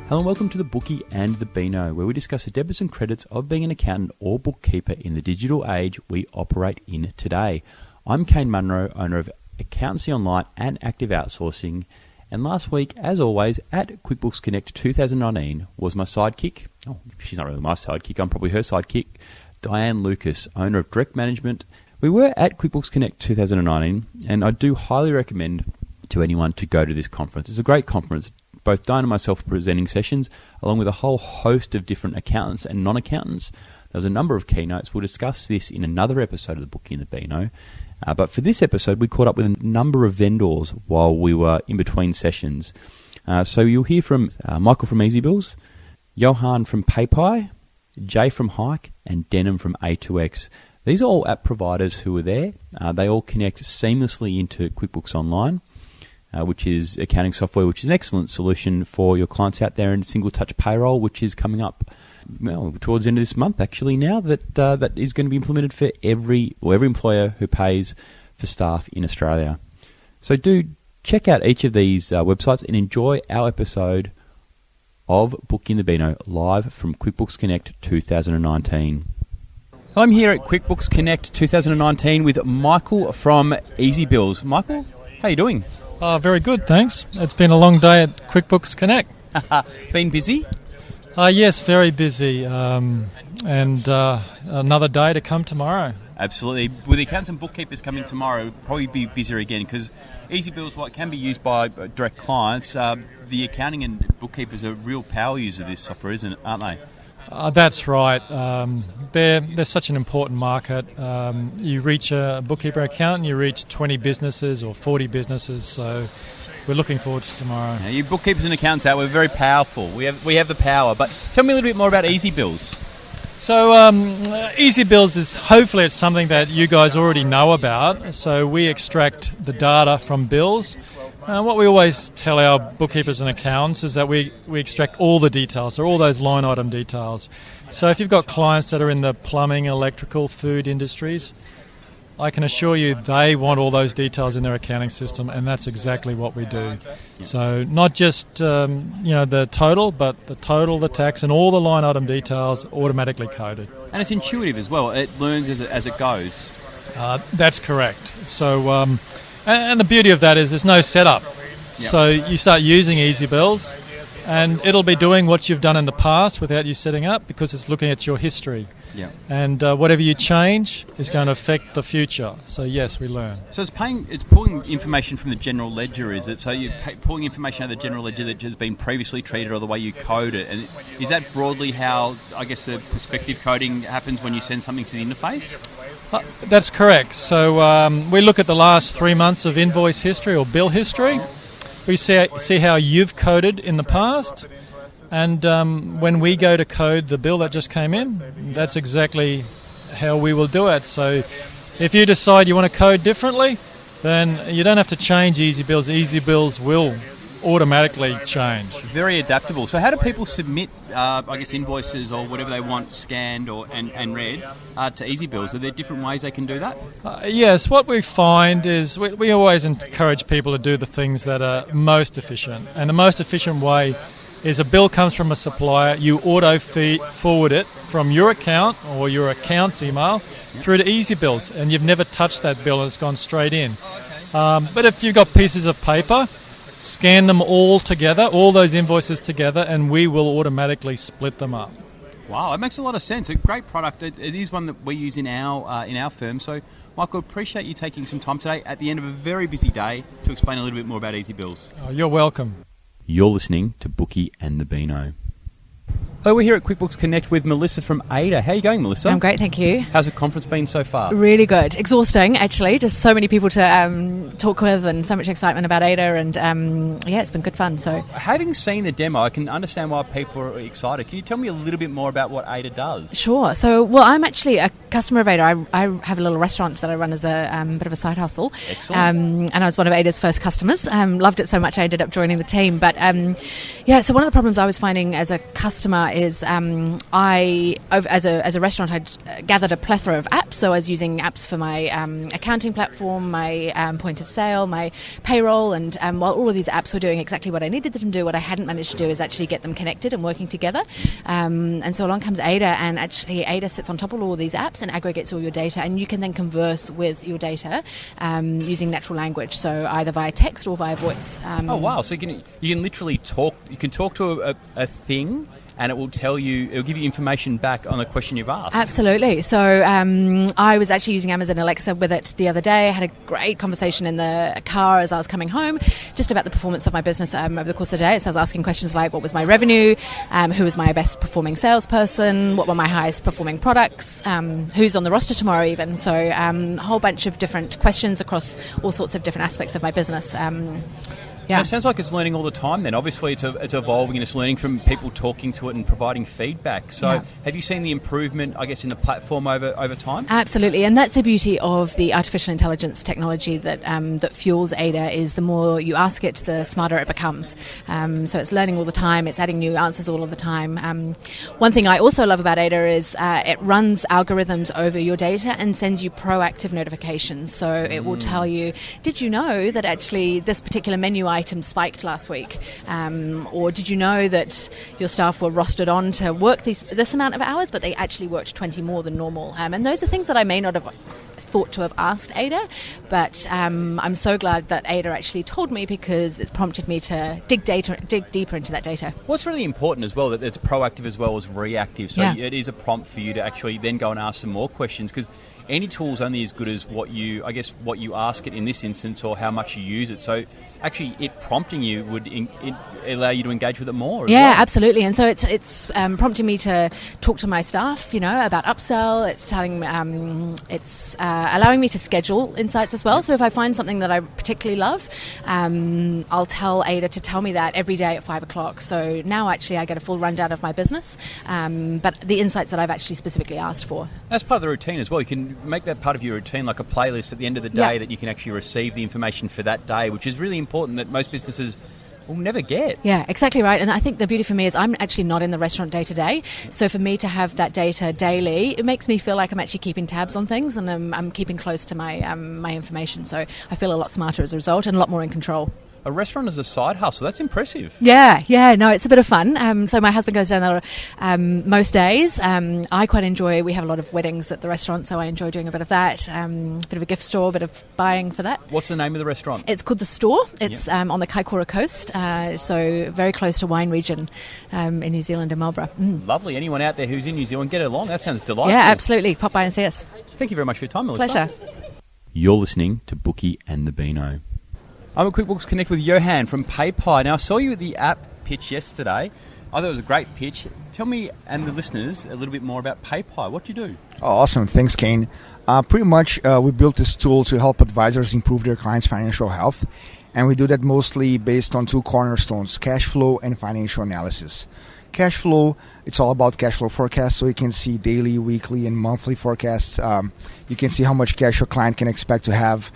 Hello and welcome to the Bookie and the Beano, where we discuss the debits and credits of being an accountant or bookkeeper in the digital age we operate in today. I'm Kane Munro, owner of Accountancy Online and Active Outsourcing, and last week, as always, at QuickBooks Connect 2019 was my sidekick. Oh, she's not really my sidekick, I'm probably her sidekick, Diane Lucas, owner of Direct Management. We were at QuickBooks Connect 2019, and I do highly recommend to anyone to go to this conference. It's a great conference. Both Diane and myself are presenting sessions, along with a whole host of different accountants and non-accountants. There was a number of keynotes. We'll discuss this in another episode of the Bookie and the Beano. But for this episode, we caught up with a number of vendors while we were in between sessions. So you'll hear from Michael from Easy Bills, Johan from PayPy, Jay from Hike, and Denham from A2X. These are all app providers who are there. They all connect seamlessly into QuickBooks Online, which is accounting software, which is an excellent solution for your clients out there, and single touch payroll, which is coming up towards the end of this month actually now, that is going to be implemented for every employer who pays for staff in Australia. So do check out each of these websites and enjoy our episode of Bookie the Beano live from QuickBooks Connect 2019. I'm here at QuickBooks Connect 2019 with Michael from Easy Bills. Michael, how are you doing? Very good, thanks. It's been a long day at QuickBooks Connect. Been busy? Yes, very busy. And another day to come tomorrow. Absolutely. With the accountants and bookkeepers coming tomorrow, we'll probably be busier again because Easy Bills, while it can be used by direct clients, the accounting and bookkeepers are real power users of this software, aren't they? That's right. They're such an important market. You reach a bookkeeper accountant, you reach 20 businesses or 40 businesses, so we're looking forward to tomorrow. Now, you bookkeepers and accountants out, we're very powerful. We have the power. But tell me a little bit more about Easy Bills. So Easy Bills is hopefully it's something that you guys already know about. So we extract the data from bills. What we always tell our bookkeepers and accountants is that we extract all the details, so all those line item details. So if you've got clients that are in the plumbing, electrical, food industries, I can assure you they want all those details in their accounting system, and that's exactly what we do. So not just the total, but the total, the tax, and all the line item details automatically coded. And it's intuitive as well. It learns as it goes. That's correct. So. And the beauty of that is there's no setup. Yep. So you start using Easy Bills and it'll be doing what you've done in the past without you setting up because it's looking at your history. Yep. And whatever you change is going to affect the future. So yes, we learn. So it's pulling information from the general ledger, is it? So you're pulling information out of the general ledger that has been previously treated or the way you code it. And is that broadly how, I guess, the prospective coding happens when you send something to the interface? That's correct. So we look at the last 3 months of invoice history or bill history. We see how you've coded in the past. And when we go to code the bill that just came in, that's exactly how we will do it. So if you decide you want to code differently, then you don't have to change Easy Bills. Easy Bills will automatically change. Very adaptable. So how do people submit, invoices or whatever they want scanned and read to Easy Bills? Are there different ways they can do that? Yes, what we find is we always encourage people to do the things that are most efficient. And the most efficient way is a bill comes from a supplier, you auto-forward it from your account or your account's email through to Easy Bills, and you've never touched that bill and it's gone straight in. But if you've got pieces of paper, scan them all together, all those invoices together, and we will automatically split them up. Wow, it makes a lot of sense. A great product. It is one that we use in our firm. So, Michael, appreciate you taking some time today at the end of a very busy day to explain a little bit more about Easy Bills. Oh, you're welcome. You're listening to Bookie and the Beano. Hello, we're here at QuickBooks Connect with Melissa from Ada. How are you going, Melissa? I'm great, thank you. How's the conference been so far? Really good. Exhausting, actually. Just so many people to talk with and so much excitement about Ada. And, it's been good fun. So, having seen the demo, I can understand why people are excited. Can you tell me a little bit more about what Ada does? Sure. So, I'm actually a customer of Ada. I have a little restaurant that I run as a bit of a side hustle. Excellent. And I was one of Ada's first customers. Loved it so much I ended up joining the team. But, so one of the problems I was finding as a customer is as a restaurant, I gathered a plethora of apps. So I was using apps for my accounting platform, my point of sale, my payroll, and while all of these apps were doing exactly what I needed them to do, what I hadn't managed to do is actually get them connected and working together. And so along comes Ada, and actually Ada sits on top of all of these apps and aggregates all your data, and you can then converse with your data using natural language, so either via text or via voice. Oh wow! So you can literally talk. You can talk to a thing, and it will tell you. It will give you information back on the question you've asked. Absolutely. So I was actually using Amazon Alexa with it the other day. I had a great conversation in the car as I was coming home, just about the performance of my business over the course of the day. So I was asking questions like, what was my revenue? Who was my best performing salesperson? What were my highest performing products? Who's on the roster tomorrow even? So a whole bunch of different questions across all sorts of different aspects of my business. Yeah. It sounds like it's learning all the time then. Obviously it's evolving and it's learning from people talking to it and providing feedback. So have you seen the improvement, I guess, in the platform over time? Absolutely, and that's the beauty of the artificial intelligence technology that fuels Ada, is the more you ask it, the smarter it becomes. So it's learning all the time, it's adding new answers all of the time. One thing I also love about Ada is it runs algorithms over your data and sends you proactive notifications. So it will tell you, did you know that actually this particular menu item spiked last week, or did you know that your staff were rostered on to work this amount of hours, but they actually worked 20 more than normal, and those are things that I may not have thought to have asked Ada, but I'm so glad that Ada actually told me, because it's prompted me to dig deeper into that data. What's really important as well, that it's proactive as well as reactive, so it is a prompt for you to actually then go and ask some more questions, because any tool is only as good as what you ask it in this instance, or how much you use it. So actually it prompting you would allow you to engage with it more as well. Absolutely. And so it's prompting me to talk to my staff, about upsell. It's telling allowing me to schedule insights as well. So if I find something that I particularly love, I'll tell Ada to tell me that every day at 5 o'clock. So now actually I get a full rundown of my business, but the insights that I've actually specifically asked for. That's part of the routine as well. You can make that part of your routine, like a playlist at the end of the day that you can actually receive the information for that day, which is really important that most businesses will never get. Yeah, exactly right. And I think the beauty for me is I'm actually not in the restaurant day to day. So for me to have that data daily, it makes me feel like I'm actually keeping tabs on things, and I'm keeping close to my my information. So I feel a lot smarter as a result and a lot more in control. A restaurant as a side hustle, that's impressive. Yeah, no, it's a bit of fun. So my husband goes down there most days. I quite enjoy, we have a lot of weddings at the restaurant, so I enjoy doing a bit of that, bit of a gift store, a bit of buying for that. What's the name of the restaurant? It's called The Store. It's on the Kaikoura coast, so very close to wine region in New Zealand and Melbourne. Lovely. Anyone out there who's in New Zealand, get along. That sounds delightful. Yeah, absolutely. Pop by and see us. Thank you very much for your time, Melissa. Pleasure. You're listening to Bookie and the Beano. I'm at QuickBooks Connect with Johan from PayPie. Now, I saw you at the app pitch yesterday. I thought it was a great pitch. Tell me and the listeners a little bit more about PayPie. What do you do? Oh, awesome. Thanks, Kane. Pretty much, we built this tool to help advisors improve their clients' financial health. And we do that mostly based on two cornerstones, cash flow and financial analysis. Cash flow, it's all about cash flow forecasts, so you can see daily, weekly, and monthly forecasts. You can see how much cash your client can expect to have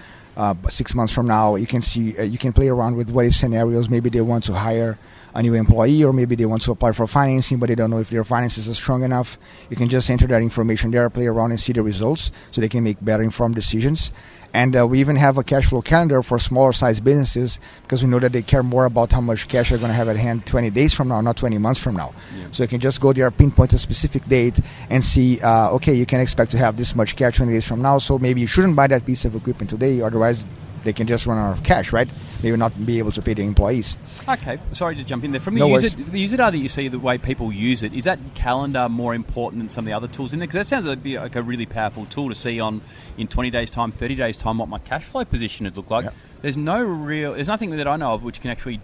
6 months from now. You can see, you can play around with what is scenarios. Maybe they want to hire a new employee, or maybe they want to apply for financing, but they don't know if their finances are strong enough. You can just enter that information there, play around and see the results, so they can make better informed decisions. And we even have a cash flow calendar for smaller size businesses, because we know that they care more about how much cash they're going to have at hand 20 days from now, not 20 months from now. Yeah. So you can just go there, pinpoint a specific date, and see, okay, you can expect to have this much cash 20 days from now, so maybe you shouldn't buy that piece of equipment today, otherwise they can just run out of cash, right? Maybe not be able to pay the employees. Okay, sorry to jump in there. From the user data that you see, the way people use it, is that calendar more important than some of the other tools in there? Because that sounds like a really powerful tool to see in 20 days' time, 30 days' time, what my cash flow position would look like. Yep. There's nothing that I know of which can actually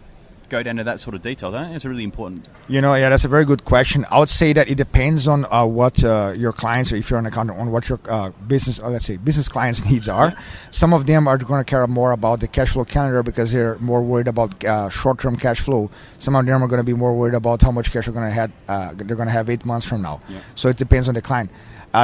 go down to that sort of detail. I think it's a really important. That's a very good question. I would say that it depends on what your clients, or if you're an accountant, on what your business clients' needs are. Yeah. Some of them are going to care more about the cash flow calendar because they're more worried about short-term cash flow. Some of them are going to be more worried about how much cash they're going to have 8 months from now. Yeah. So it depends on the client.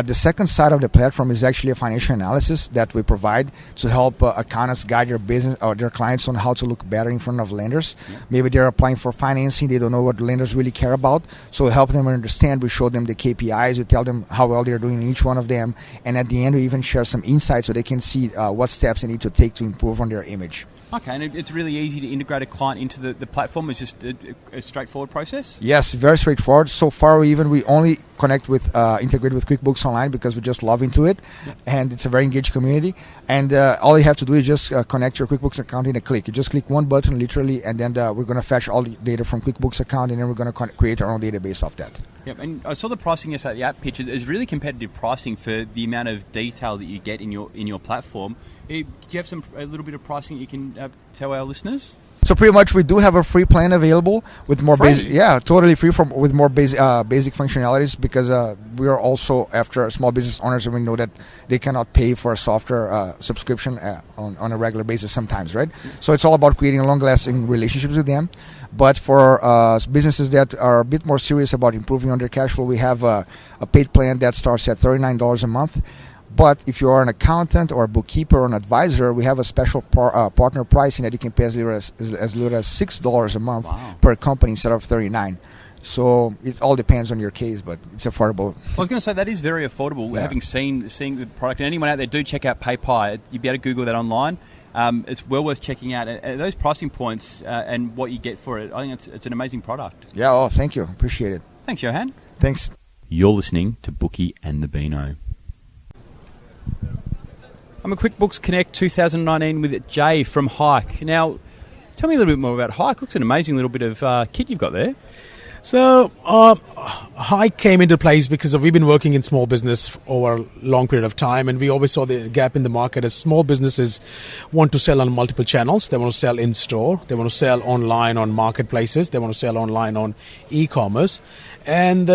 The second side of the platform is actually a financial analysis that we provide to help accountants guide their business or their clients on how to look better in front of lenders. Yeah. Maybe they're applying for financing, they don't know what lenders really care about. So we help them understand, we show them the KPIs, we tell them how well they're doing in each one of them. And at the end, we even share some insights so they can see what steps they need to take to improve on their image. Okay, and it's really easy to integrate a client into the platform. It's just a straightforward process? Yes, very straightforward. So far, we only connect with, integrate with QuickBooks Online because we just love into it. Yep. And it's a very engaged community. And all you have to do is just connect your QuickBooks account in a click. You just click one button, literally, and then we're going to fetch all the data from QuickBooks account, and then we're going to create our own database of that. Yep, and I saw the pricing yesterday, the app pitch is really competitive pricing for the amount of detail that you get in your platform. Do you have a little bit of pricing that you can tell our listeners? So pretty much we do have a free plan available with more basic, totally free with more basic functionalities, because we are also after small business owners, and we know that they cannot pay for a software subscription on a regular basis sometimes, right? Mm-hmm. So it's all about creating long-lasting relationships with them. But for businesses that are a bit more serious about improving on their cash flow, we have a paid plan that starts at $39 a month. But if you are an accountant or a bookkeeper or an advisor, we have a special partner pricing that you can pay as little as $6 a month per company instead of $39. So it all depends on your case, but it's affordable. I was going to say that is very affordable. Yeah. Having seeing the product, and anyone out there, do check out PayPie. You'll be able to Google that online. It's well worth checking out. Those pricing points and what you get for it, I think it's an amazing product. Yeah. Oh, thank you. Appreciate it. Thanks, Johan. Thanks. You're listening to Bookie and the Beano. I'm at QuickBooks Connect 2019 with Jay from Hike. Now, tell me a little bit more about Hike. Looks an amazing little bit of kit you've got there. So, Hike came into place because we've been working in small business over a long period of time, and we always saw the gap in the market as small businesses want to sell on multiple channels. They want to sell in store, they want to sell online on marketplaces, they want to sell online on e-commerce. And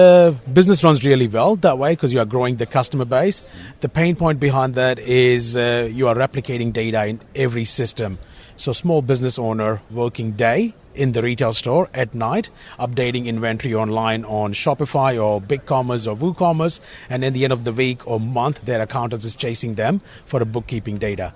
business runs really well that way because you are growing the customer base. The pain point behind that is you are replicating data in every system. So small business owner working day in the retail store, at night updating inventory online on Shopify or BigCommerce or WooCommerce, and at the end of the week or month their accountant is chasing them for a bookkeeping data.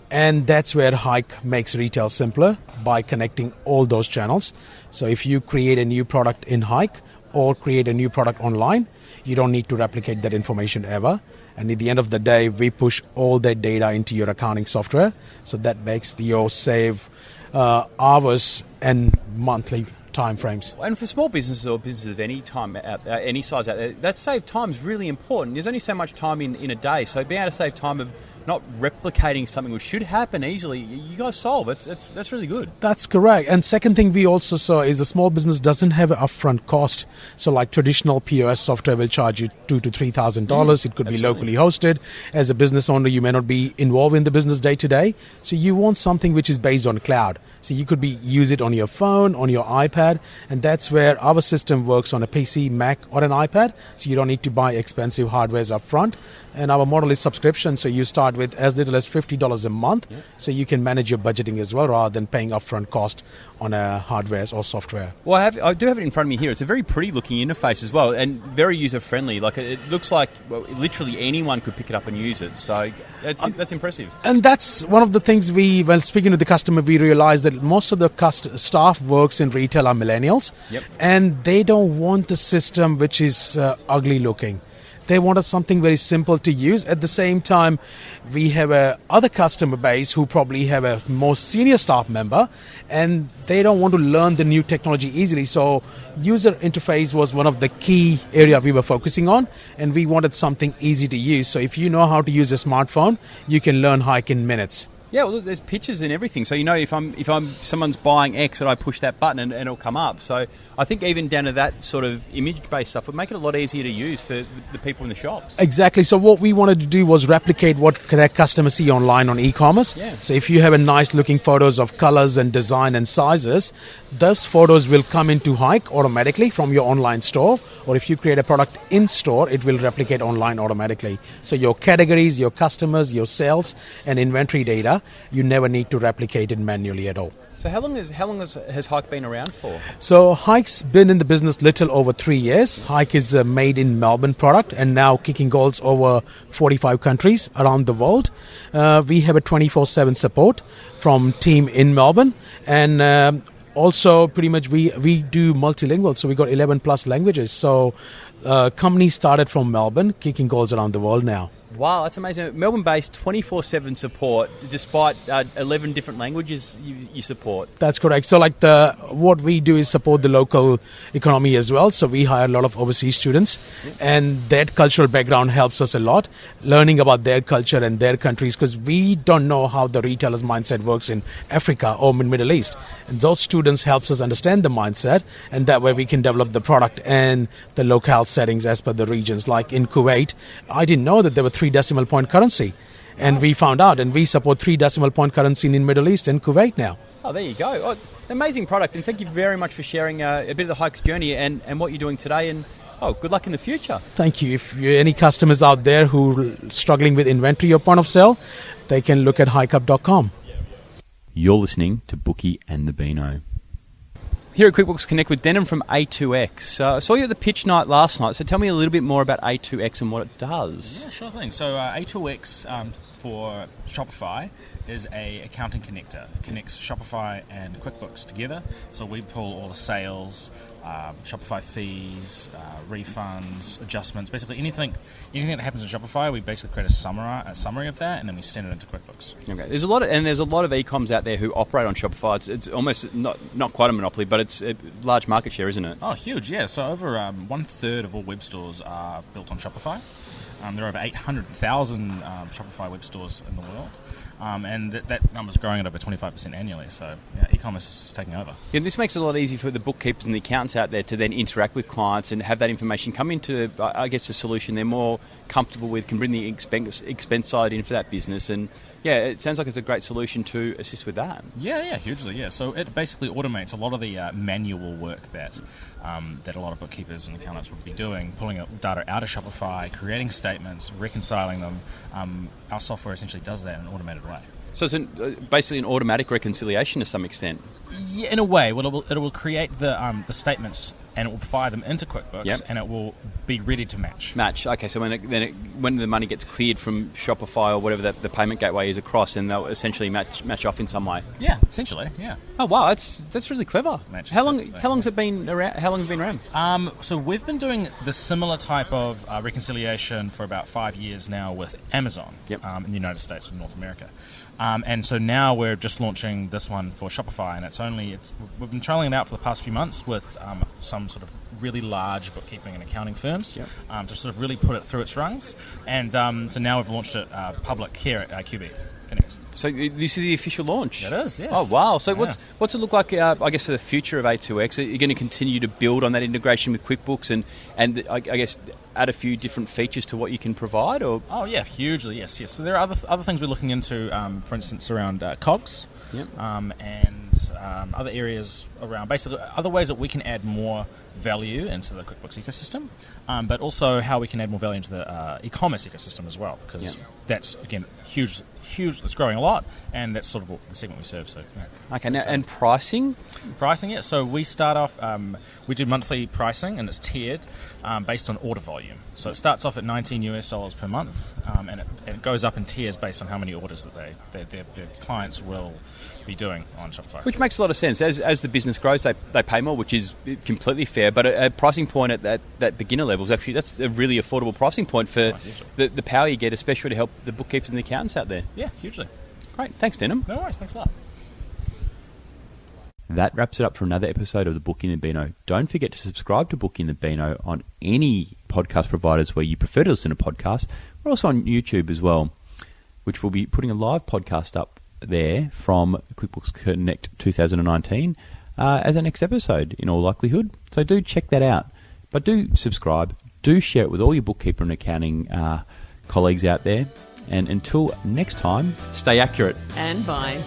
And that's where Hike makes retail simpler by connecting all those channels. So if you create a new product in Hike or create a new product online, you don't need to replicate that information ever. And at the end of the day, we push all that data into your accounting software. So that makes you save hours and monthly time frames. And for small businesses or businesses of any time, any size out there, that save time is really important. There's only so much time in a day, so being able to save time of not replicating something which should happen easily, you guys solve. That's really good. That's correct. And second thing we also saw is the small business doesn't have an upfront cost. So like traditional POS software will charge you $2,000 to $3,000. It could be locally hosted. As a business owner, you may not be involved in the business day to day. So you want something which is based on cloud. So you could use it on your phone, on your iPad, and that's where our system works on a PC, Mac, or an iPad. So you don't need to buy expensive hardwares up front. And our model is subscription, so you start with as little as $50 a month, so you can manage your budgeting as well rather than paying upfront cost on hardware or software. Well, I do have it in front of me here. It's a very pretty looking interface as well, and very user friendly. Like it looks like literally anyone could pick it up and use it. So that's impressive. And that's one of the things when speaking to the customer, we realized that most of the staff works in retail are millennials, and they don't want the system which is ugly looking. They wanted something very simple to use. At the same time, we have other customer base who probably have a more senior staff member, and they don't want to learn the new technology easily. So user interface was one of the key area we were focusing on, and we wanted something easy to use. So if you know how to use a smartphone, you can learn Hike in minutes. Yeah, well, there's pictures and everything, so you know if someone's buying X and I push that button and it'll come up. So I think even down to that sort of image-based stuff would make it a lot easier to use for the people in the shops. Exactly. So what we wanted to do was replicate what that customers see online on e-commerce. Yeah. So if you have a nice-looking photos of colors and design and sizes, those photos will come into Hike automatically from your online store. Or if you create a product in store, it will replicate online automatically. So your categories, your customers, your sales, and inventory data data. You never need to replicate it manually at all. So how long has Hike been around for? So Hike's been in the business little over 3 years. Hike is a made in Melbourne product and now kicking goals over 45 countries around the world. We have a 24/7 support from team in Melbourne, and also pretty much we do multilingual, so we got 11 plus languages. So company started from Melbourne, kicking goals around the world now. Wow, that's amazing. Melbourne-based 24/7 support, despite 11 different languages you support. That's correct. So what we do is support the local economy as well. So we hire a lot of overseas students, and that cultural background helps us a lot, learning about their culture and their countries, because we don't know how the retailer's mindset works in Africa or in Middle East. And those students helps us understand the mindset, and that way we can develop the product and the locale settings as per the regions. Like in Kuwait, I didn't know that there were 3 decimal point currency, and we found out, and we support 3 decimal point currency in Middle East and Kuwait now. Oh, there you go. Oh, amazing product, and thank you very much for sharing a bit of the Hike's journey and what you're doing today, and good luck in the future. Thank you. If you're any customers out there who are struggling with inventory or point of sale, they can look at hikeup.com. You're listening to Bookie and the Beano. Here at QuickBooks Connect with Denham from A2X. I saw you at the pitch night last night, so tell me a little bit more about A2X and what it does. Yeah, sure thing. So A2X for Shopify is a accounting connector. It connects Shopify and QuickBooks together. So we pull all the sales, Shopify fees, refunds, adjustments, basically anything that happens in Shopify. We basically create a summary of that, and then we send it into QuickBooks. Okay. There's a lot of e-coms out there who operate on Shopify. It's almost not quite a monopoly, but it's a large market share, isn't it? Oh, huge! Yeah. So over 1/3 of all web stores are built on Shopify. There are over 800,000 Shopify web stores in the world. And that number's growing at over 25% annually. So e-commerce is taking over. Yeah, this makes it a lot easier for the bookkeepers and the accountants out there to then interact with clients and have that information come into, I guess, a solution they're more comfortable with, can bring the expense side in for that business. And yeah, it sounds like it's a great solution to assist with that. Yeah, hugely, yeah. So it basically automates a lot of the manual work that a lot of bookkeepers and accountants would be doing, pulling data out of Shopify, creating statements, reconciling them. Our software essentially does that in an automated way. So it's basically an automatic reconciliation to some extent? Yeah, in a way. Well, it will create the statements, and it will fire them into QuickBooks, and it will be ready to match. Okay, so when the money gets cleared from Shopify or whatever the payment gateway is across, then they'll essentially match off in some way. Yeah, essentially. Yeah. Oh wow, that's really clever. How long's it been around? How long have you been around? So we've been doing the similar type of reconciliation for about 5 years now with Amazon in the United States and North America, and so now we're just launching this one for Shopify, and we've been trialing it out for the past few months with some sort of really large bookkeeping and accounting firms to sort of really put it through its rungs. And so now we've launched it public here at QB Connect. So this is the official launch? It is, yes. Oh, wow. So what's it look like, I guess, for the future of A2X? Are you going to continue to build on that integration with QuickBooks and I guess add a few different features to what you can provide? Or? Oh, yeah, hugely, yes. So there are other things we're looking into, for instance, around COGS. And other areas around, basically other ways that we can add more value into the QuickBooks ecosystem, but also how we can add more value into the e-commerce ecosystem as well, because that's, again, huge, it's growing a lot, and that's sort of the segment we serve. So okay, now, and pricing, yeah. So we start off, we do monthly pricing, and it's tiered based on order volume. So it starts off at $19 per month, and it goes up in tiers based on how many orders that their clients will be doing on Shopify. Which makes a lot of sense. As the business grows, they pay more, which is completely fair. But a pricing point at that beginner level is actually, that's a really affordable pricing point for the power you get, especially to help the bookkeepers and the accountants out there. Yeah, hugely. Great. Thanks, Denham. No worries. Thanks a lot. That wraps it up for another episode of the Bookie the Beano. Don't forget to subscribe to Bookie the Beano on any podcast providers where you prefer to listen to podcasts. We're also on YouTube as well, which will be putting a live podcast up there from QuickBooks Connect 2019 as our next episode, in all likelihood. So do check that out. But do subscribe. Do share it with all your bookkeeper and accounting colleagues out there. And until next time, stay accurate. And fine.